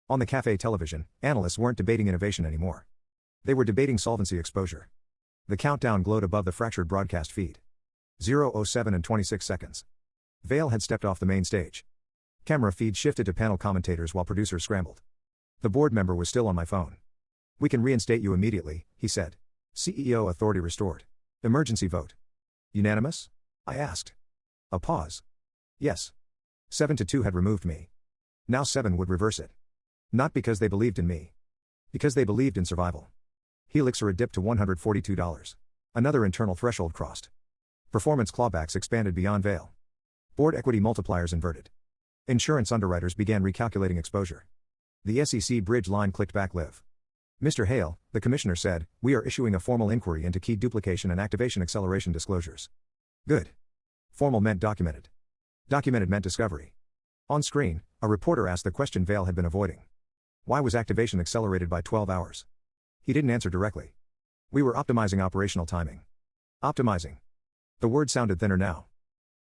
On the cafe television, analysts weren't debating innovation anymore. They were debating solvency exposure. The countdown glowed above the fractured broadcast feed. 0:07 and 26 seconds. Vail had stepped off the main stage. Camera feed shifted to panel commentators while producers scrambled. The board member was still on my phone. We can reinstate you immediately, he said. CEO authority restored. Emergency vote. Unanimous? I asked. A pause. Yes. 7-2 had removed me. Now 7 would reverse it. Not because they believed in me. Because they believed in survival. Helixora dipped to $142. Another internal threshold crossed. Performance clawbacks expanded beyond Vail. Board equity multipliers inverted. Insurance underwriters began recalculating exposure. The SEC bridge line clicked back live. Mr. Hale, the commissioner said, we are issuing a formal inquiry into key duplication and activation acceleration disclosures. Good. Formal meant documented. Documented meant discovery. On screen, a reporter asked the question Vail had been avoiding. Why was activation accelerated by 12 hours? He didn't answer directly. We were optimizing operational timing. Optimizing. The word sounded thinner now.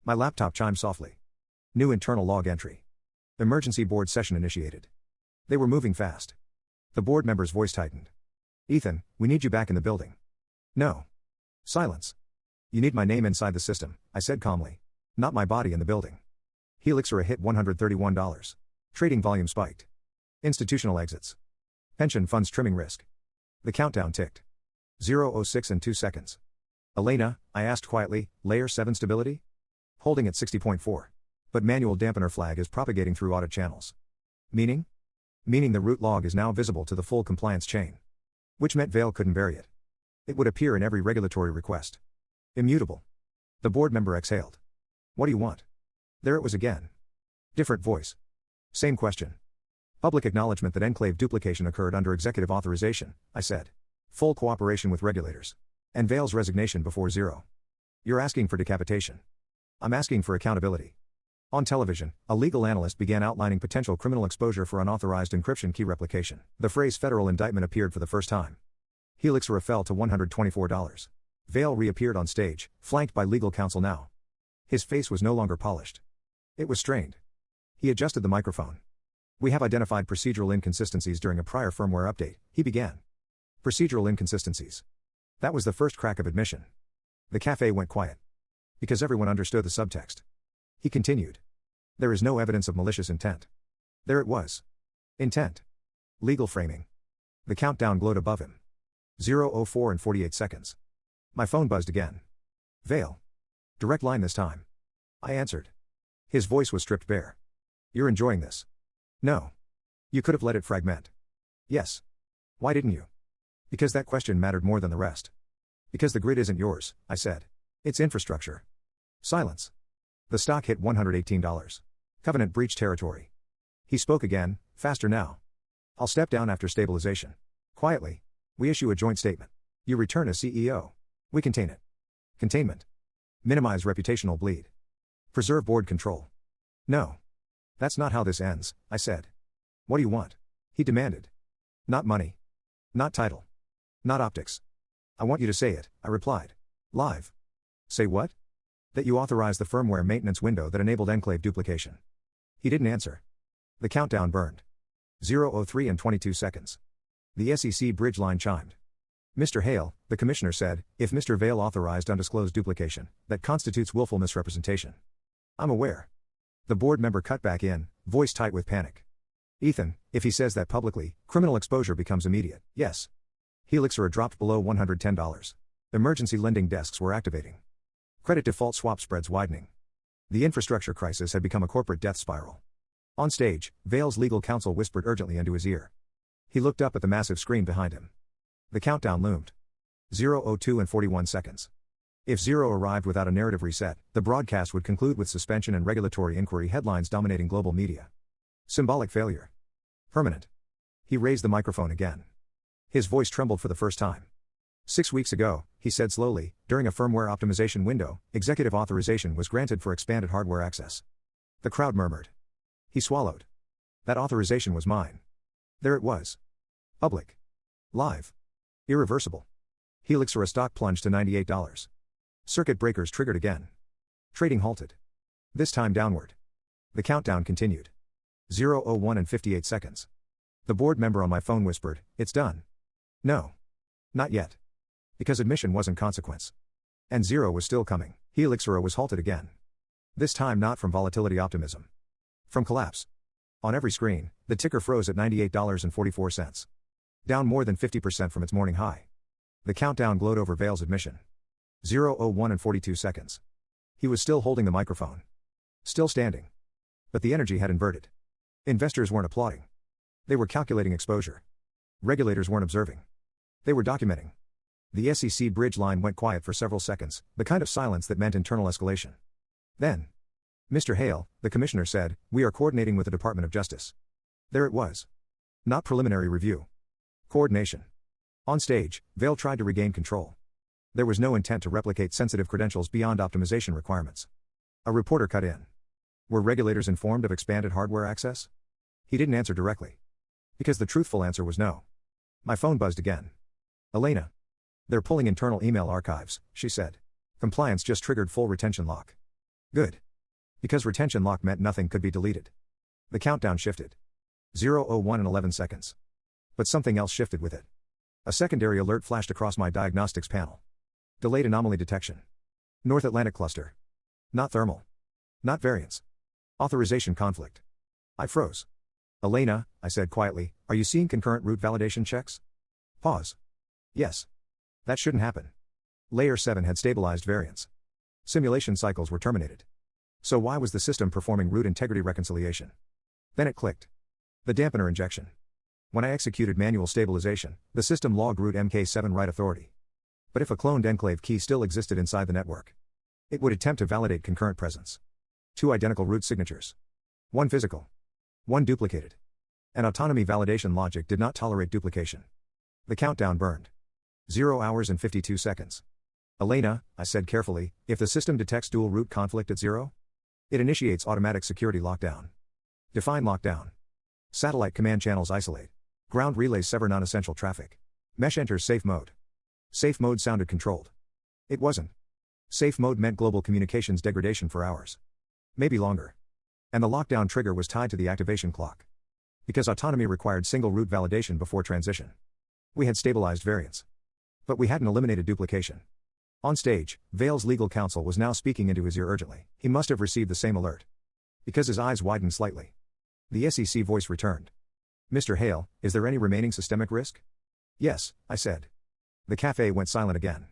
My laptop chimed softly. New internal log entry. Emergency board session initiated. They were moving fast. The board member's voice tightened. Ethan, we need you back in the building. No. Silence. You need my name inside the system, I said calmly. Not my body in the building. Helixora hit $131. Trading volume spiked. Institutional exits. Pension funds trimming risk. The countdown ticked. 0:06 and 2 seconds. Elena, I asked quietly, layer 7 stability? Holding at 60.4. But manual dampener flag is propagating through audit channels. Meaning? Meaning the root log is now visible to the full compliance chain. Which meant Vail couldn't bury it. It would appear in every regulatory request. Immutable. The board member exhaled. What do you want? There it was again. Different voice. Same question. Public acknowledgement that enclave duplication occurred under executive authorization, I said. Full cooperation with regulators. And Vail's resignation before 0. You're asking for decapitation. I'm asking for accountability. On television, a legal analyst began outlining potential criminal exposure for unauthorized encryption key replication. The phrase federal indictment appeared for the first time. Helixora fell to $124. Vail reappeared on stage, flanked by legal counsel now. His face was no longer polished. It was strained. He adjusted the microphone. We have identified procedural inconsistencies during a prior firmware update, he began. Procedural inconsistencies. That was the first crack of admission. The cafe went quiet. Because everyone understood the subtext. He continued. There is no evidence of malicious intent. There it was. Intent. Legal framing. The countdown glowed above him. 0:04 and 48 seconds. My phone buzzed again. Vail. Direct line this time. I answered. His voice was stripped bare. You're enjoying this? No. You could have let it fragment. Yes. Why didn't you? Because that question mattered more than the rest. Because the grid isn't yours, I said. It's infrastructure. Silence. The stock hit $118. Covenant breach territory. He spoke again, faster now. I'll step down after stabilization. Quietly. We issue a joint statement. You return as CEO. We contain it. Containment. Minimize reputational bleed. Preserve board control. No. That's not how this ends, I said. What do you want? He demanded. Not money. Not title. Not optics. I want you to say it, I replied. Live. Say what? That you authorized the firmware maintenance window that enabled enclave duplication. He didn't answer. The countdown burned. 0:03 and 22 seconds. The SEC bridge line chimed. Mr. Hale, the commissioner said, if Mr. Vail authorized undisclosed duplication, that constitutes willful misrepresentation. I'm aware. The board member cut back in, voice tight with panic. Ethan, if he says that publicly, criminal exposure becomes immediate. Yes. Helixora dropped below $110. Emergency lending desks were activating. Credit default swap spreads widening. The infrastructure crisis had become a corporate death spiral. On stage, Vail's legal counsel whispered urgently into his ear. He looked up at the massive screen behind him. The countdown loomed. 0:02 and 41 seconds. If zero arrived without a narrative reset, the broadcast would conclude with suspension and regulatory inquiry headlines dominating global media. Symbolic failure. Permanent. He raised the microphone again. His voice trembled for the first time. 6 weeks ago, he said slowly, during a firmware optimization window, executive authorization was granted for expanded hardware access. The crowd murmured. He swallowed. That authorization was mine. There it was. Public. Live. Irreversible. Helixora stock plunged to $98. Circuit breakers triggered again. Trading halted. This time downward. The countdown continued. 0:01 and 58 seconds. The board member on my phone whispered, it's done. No. Not yet. Because admission wasn't consequence. And zero was still coming. Helixora was halted again. This time not from volatility optimism. From collapse. On every screen, the ticker froze at $98.44. Down more than 50% from its morning high. The countdown glowed over Vail's admission. 0:01 and 42 seconds. He was still holding the microphone. Still standing. But the energy had inverted. Investors weren't applauding. They were calculating exposure. Regulators weren't observing. They were documenting. The SEC bridge line went quiet for several seconds, the kind of silence that meant internal escalation. Then, Mr. Hale, the commissioner said, we are coordinating with the Department of Justice. There it was. Not preliminary review. Coordination. On stage, Vail tried to regain control. There was no intent to replicate sensitive credentials beyond optimization requirements. A reporter cut in. Were regulators informed of expanded hardware access? He didn't answer directly. Because the truthful answer was no. My phone buzzed again. Elena. They're pulling internal email archives, she said. Compliance just triggered full retention lock. Good. Because retention lock meant nothing could be deleted. The countdown shifted. 0:01 and 11 seconds. But something else shifted with it. A secondary alert flashed across my diagnostics panel. Delayed anomaly detection. North Atlantic cluster. Not thermal. Not variance. Authorization conflict. I froze. Elena, I said quietly, are you seeing concurrent root validation checks? Pause. Yes. That shouldn't happen. Layer 7 had stabilized variance. Simulation cycles were terminated. So why was the system performing root integrity reconciliation? Then it clicked. The dampener injection. When I executed manual stabilization, the system logged root MK7 write authority. But if a cloned enclave key still existed inside the network, it would attempt to validate concurrent presence. 2 identical root signatures. 1 physical. 1 duplicated. An autonomy validation logic did not tolerate duplication. The countdown burned. 0 hours and 52 seconds. Elena, I said carefully, if the system detects dual root conflict at 0, it initiates automatic security lockdown. Define lockdown. Satellite command channels isolate. Ground relays sever non-essential traffic. Mesh enters safe mode. Safe mode sounded controlled. It wasn't. Safe mode meant global communications degradation for hours. Maybe longer. And the lockdown trigger was tied to the activation clock. Because autonomy required single root validation before transition. We had stabilized variance. But we hadn't eliminated duplication. On stage, Vail's legal counsel was now speaking into his ear urgently. He must have received the same alert. Because his eyes widened slightly. The SEC voice returned. Mr. Hale, is there any remaining systemic risk? Yes, I said. The cafe went silent again.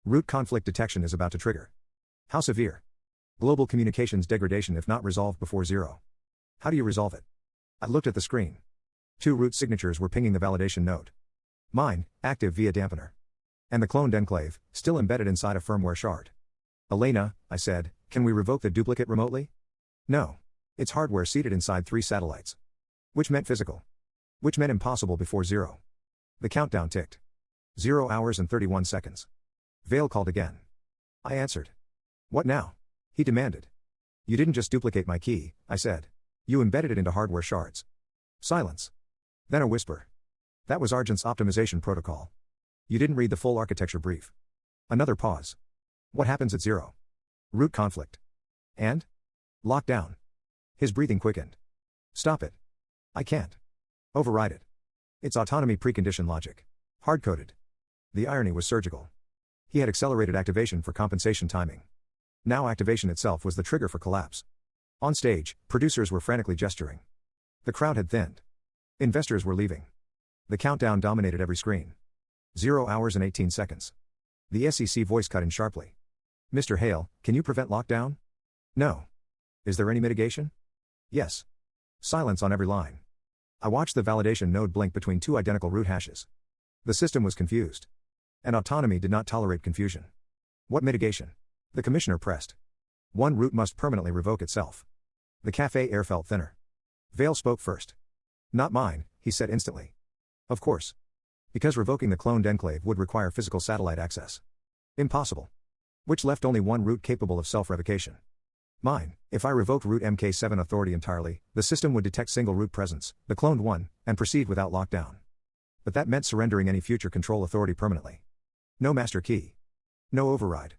Root conflict detection is about to trigger. How severe? Global communications degradation if not resolved before 0. How do you resolve it? I looked at the screen. 2 root signatures were pinging the validation node. Mine, active via dampener. And the cloned enclave, still embedded inside a firmware shard. Elena, I said, can we revoke the duplicate remotely? No. It's hardware seated inside 3 satellites. Which meant physical. Which meant impossible before 0. The countdown ticked. 0 hours and 31 seconds. Vale called again. I answered. What now? He demanded. You didn't just duplicate my key, I said. You embedded it into hardware shards. Silence. Then a whisper. That was Argent's optimization protocol. You didn't read the full architecture brief. Another pause. What happens at 0? Root conflict. And? Lockdown. His breathing quickened. Stop it. I can't. Override it. It's autonomy precondition logic. Hard-coded. The irony was surgical. He had accelerated activation for compensation timing. Now activation itself was the trigger for collapse. On stage, producers were frantically gesturing. The crowd had thinned. Investors were leaving. The countdown dominated every screen. 0 hours and 18 seconds. The SEC voice cut in sharply. Mr. Hale, can you prevent lockdown? No. Is there any mitigation? Yes. Silence on every line. I watched the validation node blink between 2 identical root hashes. The system was confused. And autonomy did not tolerate confusion. What mitigation? The commissioner pressed. 1 root must permanently revoke itself. The cafe air felt thinner. Vale spoke first. Not mine, he said instantly. Of course. Because revoking the cloned enclave would require physical satellite access. Impossible. Which left only 1 root capable of self-revocation. Mine. If I revoked root MK7 authority entirely, the system would detect single root presence, the cloned one, and proceed without lockdown. But that meant surrendering any future control authority permanently. No master key. No override.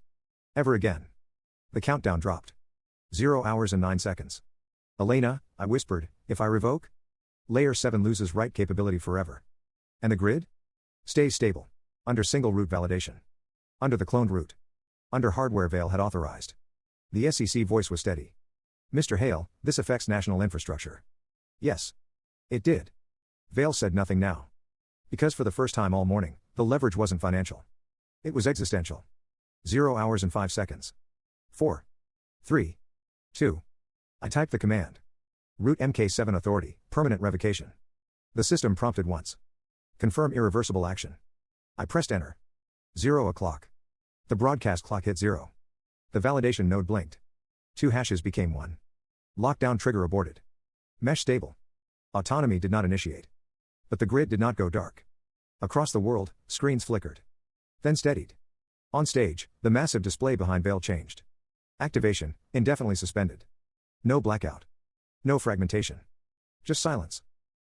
Ever again. The countdown dropped. 0 hours and 9 seconds. Elena, I whispered, if I revoke? Layer 7 loses write capability forever. And the grid? Stays stable. Under single root validation. Under the cloned root. Under hardware Vale had authorized. The SEC voice was steady. Mr. Hale, this affects national infrastructure. Yes. It did. Vale said nothing now. Because for the first time all morning, the leverage wasn't financial. It was existential. 0 hours and 5 seconds. 4. 3. 2. I typed the command. Root MK7 authority, permanent revocation. The system prompted once. Confirm irreversible action. I pressed enter. 0 o'clock. The broadcast clock hit 0. The validation node blinked. 2 hashes became 1. Lockdown trigger aborted. Mesh stable. Autonomy did not initiate. But the grid did not go dark. Across the world, screens flickered. Then steadied. On stage, the massive display behind Vale changed. Activation, indefinitely suspended. No blackout. No fragmentation. Just silence.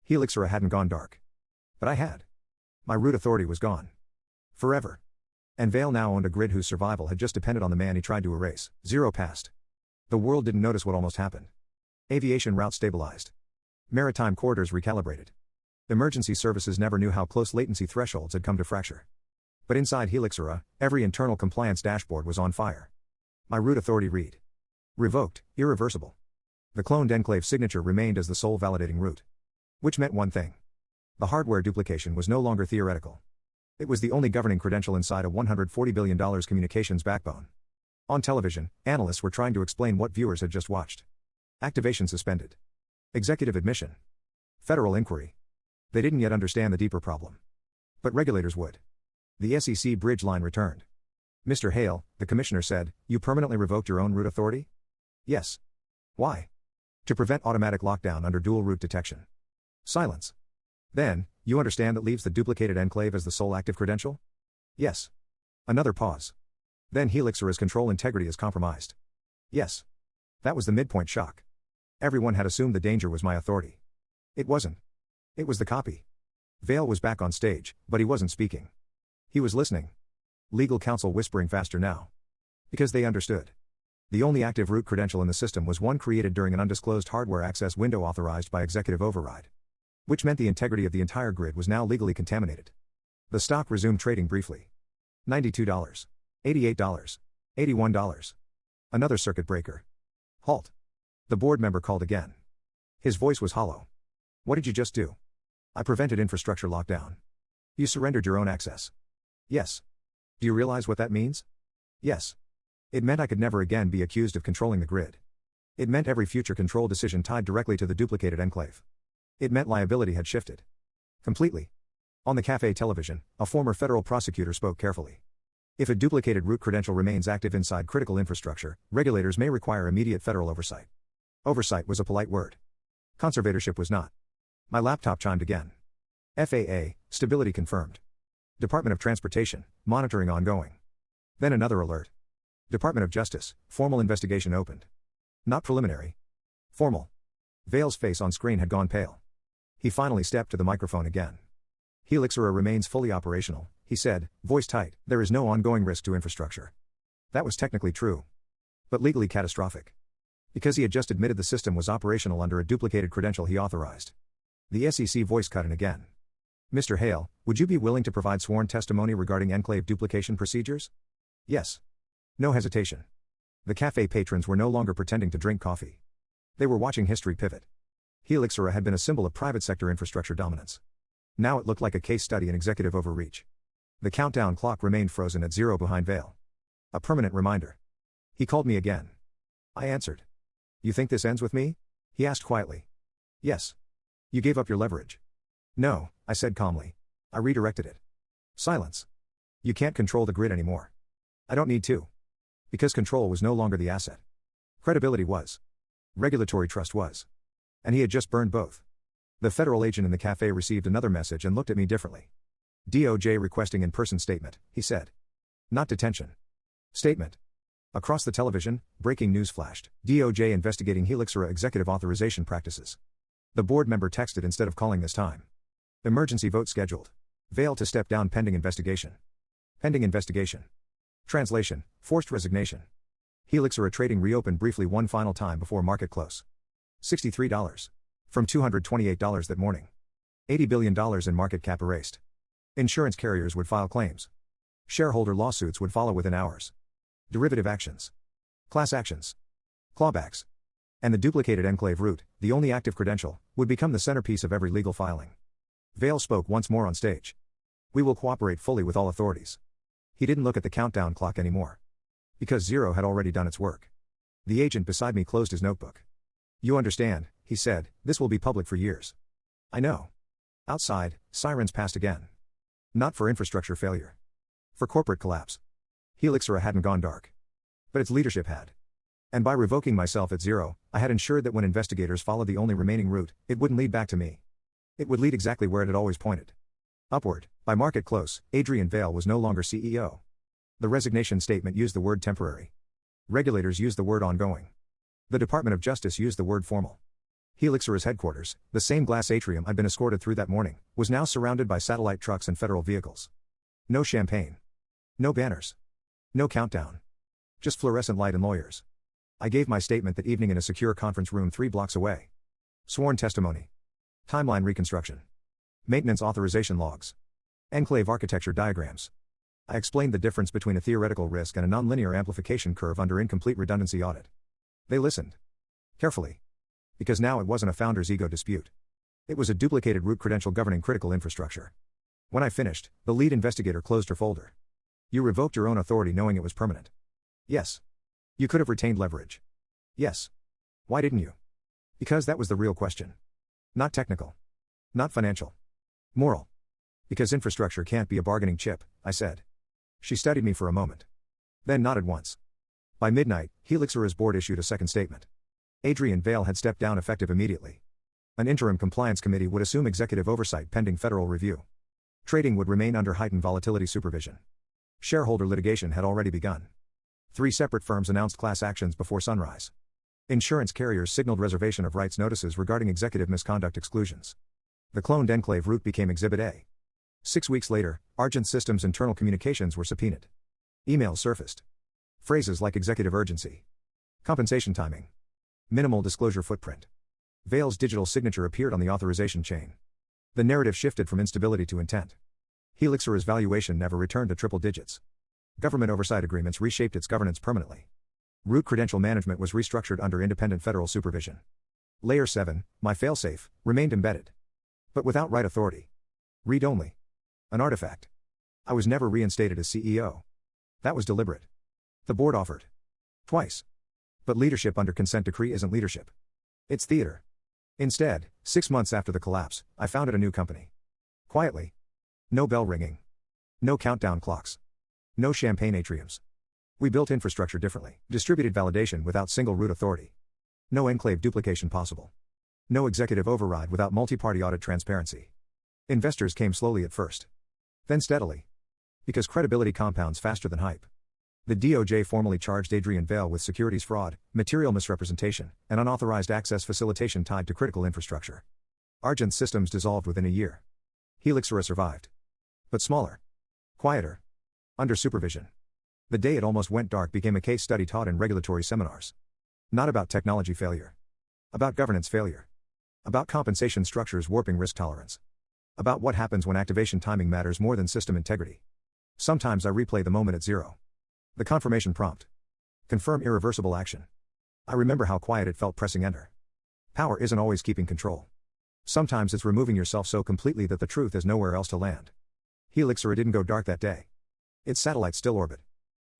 Helixora hadn't gone dark. But I had. My root authority was gone. Forever. And Vale now owned a grid whose survival had just depended on the man he tried to erase. 0 passed. The world didn't notice what almost happened. Aviation routes stabilized. Maritime corridors recalibrated. Emergency services never knew how close latency thresholds had come to fracture. But inside Helixora, every internal compliance dashboard was on fire. My root authority read. Revoked, irreversible. The cloned enclave signature remained as the sole validating root. Which meant one thing. The hardware duplication was no longer theoretical. It was the only governing credential inside a $140 billion communications backbone. On television, analysts were trying to explain what viewers had just watched. Activation suspended. Executive admission. Federal inquiry. They didn't yet understand the deeper problem. But regulators would. The SEC bridge line returned. Mr. Hale, the commissioner said, you permanently revoked your own root authority? Yes. Why? To prevent automatic lockdown under dual root detection. Silence. Then, you understand that leaves the duplicated enclave as the sole active credential? Yes. Another pause. Then Helixora's control integrity is compromised. Yes. That was the midpoint shock. Everyone had assumed the danger was my authority. It wasn't. It was the copy. Vale was back on stage, but he wasn't speaking. He was listening. Legal counsel whispering faster now. Because they understood. The only active root credential in the system was one created during an undisclosed hardware access window authorized by executive override. Which meant the integrity of the entire grid was now legally contaminated. The stock resumed trading briefly. $92. $88. $81. Another circuit breaker. Halt. The board member called again. His voice was hollow. What did you just do? I prevented infrastructure lockdown. You surrendered your own access. Yes. Do you realize what that means? Yes. It meant I could never again be accused of controlling the grid. It meant every future control decision tied directly to the duplicated enclave. It meant liability had shifted. Completely. On the cafe television, a former federal prosecutor spoke carefully. If a duplicated root credential remains active inside critical infrastructure, regulators may require immediate federal oversight. Oversight was a polite word. Conservatorship was not. My laptop chimed again. FAA, stability confirmed. Department of Transportation, monitoring ongoing. Then another alert. Department of Justice, formal investigation opened. Not preliminary. Formal. Vale's face on screen had gone pale. He finally stepped to the microphone again. Helixora remains fully operational, he said, voice tight. There is no ongoing risk to infrastructure. That was technically true. But legally catastrophic. Because he had just admitted the system was operational under a duplicated credential he authorized. The SEC voice cut in again. Mr. Hale, would you be willing to provide sworn testimony regarding enclave duplication procedures? Yes. No hesitation. The cafe patrons were no longer pretending to drink coffee. They were watching history pivot. Helixora had been a symbol of private sector infrastructure dominance. Now it looked like a case study in executive overreach. The countdown clock remained frozen at 0 behind Vale. A permanent reminder. He called me again. I answered. You think this ends with me? He asked quietly. Yes. You gave up your leverage. No, I said calmly. I redirected it. Silence. You can't control the grid anymore. I don't need to. Because control was no longer the asset. Credibility was. Regulatory trust was. And he had just burned both. The federal agent in the cafe received another message and looked at me differently. DOJ requesting in-person statement, he said. Not detention. Statement. Across the television, breaking news flashed. DOJ investigating Helixora executive authorization practices. The board member texted instead of calling this time. Emergency vote scheduled. Vale to step down pending investigation. Pending investigation. Translation, forced resignation. Helixora trading reopened briefly one final time before market close. $63. From $228 that morning. $80 billion in market cap erased. Insurance carriers would file claims. Shareholder lawsuits would follow within hours. Derivative actions. Class actions. Clawbacks. And the duplicated enclave root, the only active credential, would become the centerpiece of every legal filing. Vale spoke once more on stage. We will cooperate fully with all authorities. He didn't look at the countdown clock anymore. Because 0 had already done its work. The agent beside me closed his notebook. You understand, he said, this will be public for years. I know. Outside, sirens passed again. Not for infrastructure failure. For corporate collapse. Helixora hadn't gone dark. But its leadership had. And by revoking myself at 0, I had ensured that when investigators followed the only remaining route, it wouldn't lead back to me. It would lead exactly where it had always pointed. Upward. By market close, Adrian Vale was no longer CEO. The resignation statement used the word temporary. Regulators used the word ongoing. The Department of Justice used the word formal. Helixora's headquarters, the same glass atrium I'd been escorted through that morning, was now surrounded by satellite trucks and federal vehicles. No champagne. No banners. No countdown. Just fluorescent light and lawyers. I gave my statement that evening in a secure conference room 3 blocks away. Sworn testimony. Timeline reconstruction. Maintenance authorization logs. Enclave architecture diagrams. I explained the difference between a theoretical risk and a nonlinear amplification curve under incomplete redundancy audit. They listened. Carefully. Because now it wasn't a founder's ego dispute. It was a duplicated root credential governing critical infrastructure. When I finished, the lead investigator closed her folder. You revoked your own authority knowing it was permanent. Yes. You could have retained leverage. Yes. Why didn't you? Because that was the real question. Not technical. Not financial. Moral. Because infrastructure can't be a bargaining chip, I said. She studied me for a moment. Then nodded once. By midnight, Helixora's board issued a second statement. Adrian Vale had stepped down effective immediately. An interim compliance committee would assume executive oversight pending federal review. Trading would remain under heightened volatility supervision. Shareholder litigation had already begun. 3 separate firms announced class actions before sunrise. Insurance carriers signaled reservation of rights notices regarding executive misconduct exclusions. The cloned enclave route became Exhibit A. 6 weeks later, Argent Systems' internal communications were subpoenaed. Emails surfaced. Phrases like executive urgency. Compensation timing. Minimal disclosure footprint. Vale's digital signature appeared on the authorization chain. The narrative shifted from instability to intent. Helixora's valuation never returned to triple digits. Government oversight agreements reshaped its governance permanently. Root credential management was restructured under independent federal supervision. Layer 7, my failsafe, remained embedded. But without right authority. Read only. An artifact. I was never reinstated as CEO. That was deliberate. The board offered. Twice. But leadership under consent decree isn't leadership. It's theater. Instead, 6 months after the collapse, I founded a new company. Quietly. No bell ringing. No countdown clocks. No champagne atriums. We built infrastructure differently, distributed validation without single root authority. No enclave duplication possible. No executive override without multi-party audit transparency. Investors came slowly at first. Then steadily. Because credibility compounds faster than hype. The DOJ formally charged Adrian Vail with securities fraud, material misrepresentation, and unauthorized access facilitation tied to critical infrastructure. Argent's systems dissolved within a year. Helixora survived. But smaller. Quieter. Under supervision. The day it almost went dark became a case study taught in regulatory seminars. Not about technology failure. About governance failure. About compensation structures warping risk tolerance. About what happens when activation timing matters more than system integrity. Sometimes I replay the moment at zero. The confirmation prompt. Confirm irreversible action. I remember how quiet it felt pressing enter. Power isn't always keeping control. Sometimes it's removing yourself so completely that the truth has nowhere else to land. Helixora didn't go dark that day. Its satellites still orbit.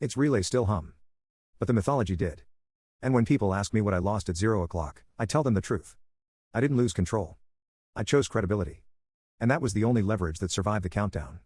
Its relays still hum. But the mythology did. And when people ask me what I lost at 0 o'clock, I tell them the truth. I didn't lose control. I chose credibility. And that was the only leverage that survived the countdown.